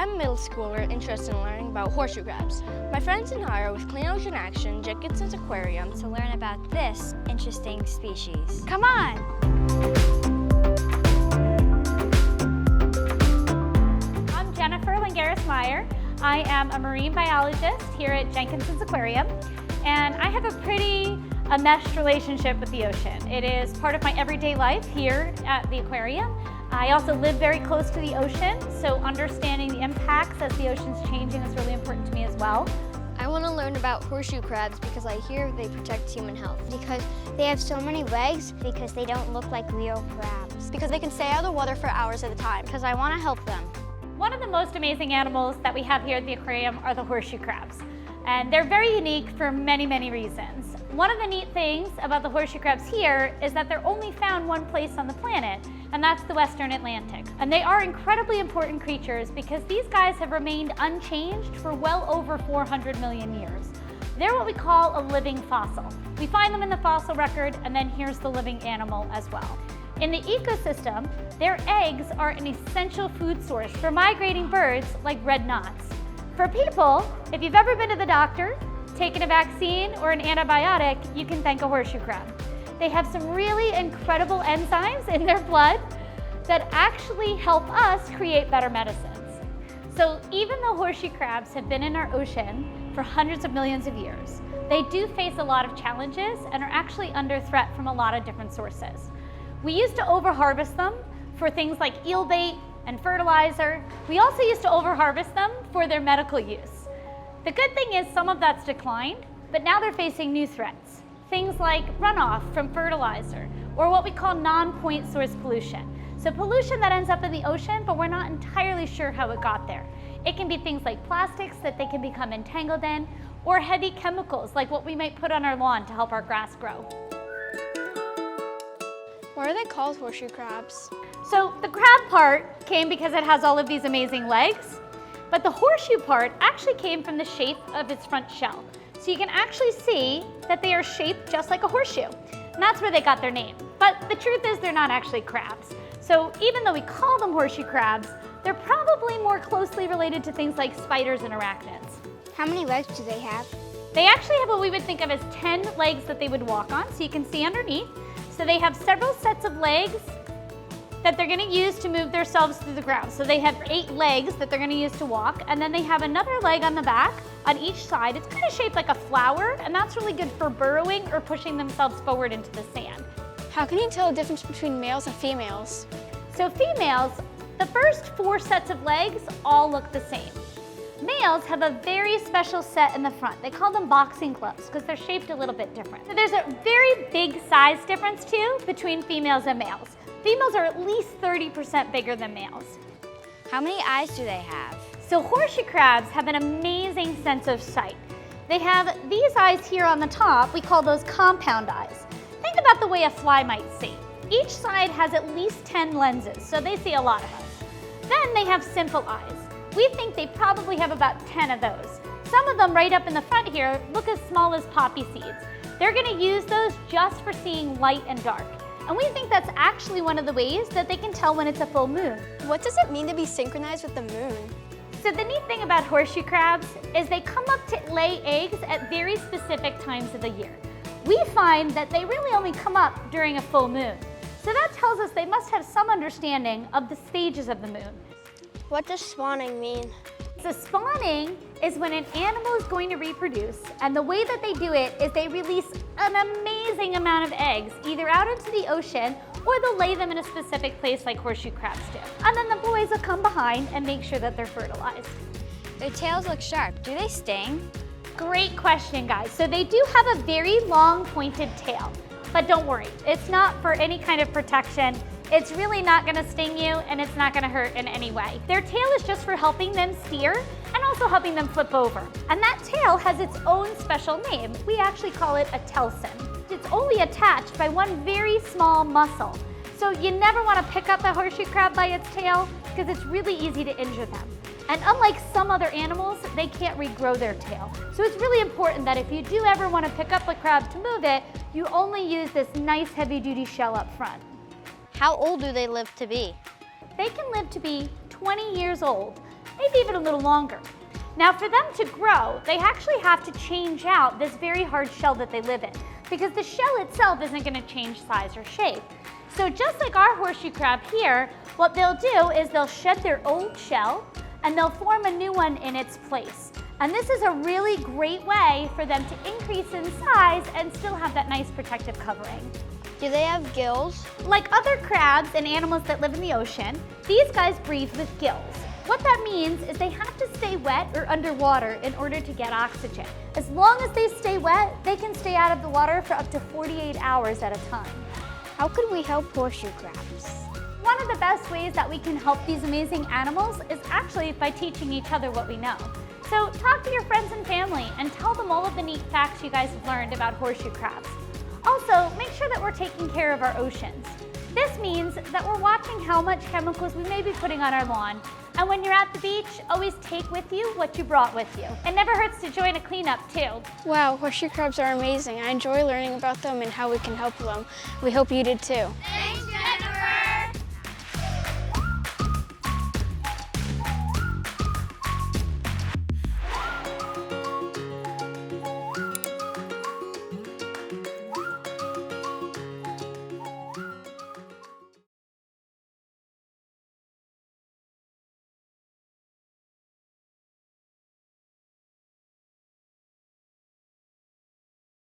I'm a middle schooler interested in learning about horseshoe crabs. My friends and I are with Clean Ocean Action, Jenkinson's Aquarium, to learn about this interesting species. Come on! I'm Jennifer Langeris-Meyer. I am a marine biologist here at Jenkinson's Aquarium, and I have a pretty enmeshed relationship with the ocean. It is part of my everyday life here at the aquarium. I also live very close to the ocean, so understanding the impacts as the ocean's changing is really important to me as well. I want to learn about horseshoe crabs because I hear they protect human health. Because they have so many legs. Because they don't look like real crabs. Because they can stay out of the water for hours at a time. Because I want to help them. One of the most amazing animals that we have here at the aquarium are the horseshoe crabs. And they're very unique for many, many reasons. One of the neat things about the horseshoe crabs here is that they're only found one place on the planet, and that's the Western Atlantic. And they are incredibly important creatures because these guys have remained unchanged for well over 400 million years. They're what we call a living fossil. We find them in the fossil record, and then here's the living animal as well. In the ecosystem, their eggs are an essential food source for migrating birds like red knots. For people, if you've ever been to the doctor, taken a vaccine or an antibiotic, you can thank a horseshoe crab. They have some really incredible enzymes in their blood that actually help us create better medicines. So even though horseshoe crabs have been in our ocean for hundreds of millions of years, they do face a lot of challenges and are actually under threat from a lot of different sources. We used to overharvest them for things like eel bait and fertilizer. We also used to overharvest them for their medical use. The good thing is some of that's declined, but now they're facing new threats. Things like runoff from fertilizer, or what we call non-point source pollution. So pollution that ends up in the ocean, but we're not entirely sure how it got there. It can be things like plastics that they can become entangled in, or heavy chemicals like what we might put on our lawn to help our grass grow. Why are they called horseshoe crabs? So the crab part came because it has all of these amazing legs, but the horseshoe part actually came from the shape of its front shell. So you can actually see that they are shaped just like a horseshoe, and that's where they got their name. But the truth is they're not actually crabs. So even though we call them horseshoe crabs, they're probably more closely related to things like spiders and arachnids. How many legs do they have? They actually have what we would think of as 10 legs that they would walk on, so you can see underneath. So they have several sets of legs that they're gonna use to move themselves through the ground. So they have 8 legs that they're gonna use to walk, and then they have another leg on the back on each side. It's kind of shaped like a flower, and that's really good for burrowing or pushing themselves forward into the sand. How can you tell the difference between males and females? So females, the first 4 sets of legs all look the same. Males have a very special set in the front. They call them boxing gloves because they're shaped a little bit different. So there's a very big size difference too between females and males. Females are at least 30% bigger than males. How many eyes do they have? So horseshoe crabs have an amazing sense of sight. They have these eyes here on the top, we call those compound eyes. Think about the way a fly might see. Each side has at least 10 lenses, so they see a lot of us. Then they have simple eyes. We think they probably have about 10 of those. Some of them right up in the front here look as small as poppy seeds. They're gonna use those just for seeing light and dark. And we think that's actually one of the ways that they can tell when it's a full moon. What does it mean to be synchronized with the moon? So the neat thing about horseshoe crabs is they come up to lay eggs at very specific times of the year. We find that they really only come up during a full moon. So that tells us they must have some understanding of the stages of the moon. What does spawning mean? So spawning is when an animal is going to reproduce, and the way that they do it is they release an amazing amount of eggs, either out into the ocean or they'll lay them in a specific place like horseshoe crabs do. And then the boys will come behind and make sure that they're fertilized. Their tails look sharp. Do they sting? Great question, guys. So they do have a very long pointed tail, but don't worry, it's not for any kind of protection. It's really not gonna sting you, and it's not gonna hurt in any way. Their tail is just for helping them steer and also helping them flip over. And that tail has its own special name. We actually call it a telson. It's only attached by one very small muscle. So you never wanna pick up a horseshoe crab by its tail because it's really easy to injure them. And unlike some other animals, they can't regrow their tail. So it's really important that if you do ever wanna pick up a crab to move it, you only use this nice heavy-duty shell up front. How old do they live to be? They can live to be 20 years old. maybe even a little longer. Now for them to grow, they actually have to change out this very hard shell that they live in, because the shell itself isn't going to change size or shape. So just like our horseshoe crab here, what they'll do is they'll shed their old shell and they'll form a new one in its place. And this is a really great way for them to increase in size and still have that nice protective covering. Do they have gills? Like other crabs and animals that live in the ocean, these guys breathe with gills. What that means is they have to stay wet or underwater in order to get oxygen. As long as they stay wet, they can stay out of the water for up to 48 hours at a time. How could we help horseshoe crabs? One of the best ways that we can help these amazing animals is actually by teaching each other what we know. So talk to your friends and family and tell them all of the neat facts you guys have learned about horseshoe crabs. Also, make sure that we're taking care of our oceans. This means that we're watching how much chemicals we may be putting on our lawn. And when you're at the beach, always take with you what you brought with you. It never hurts to join a cleanup too. Wow, horseshoe crabs are amazing. I enjoy learning about them and how we can help them. We hope you did too.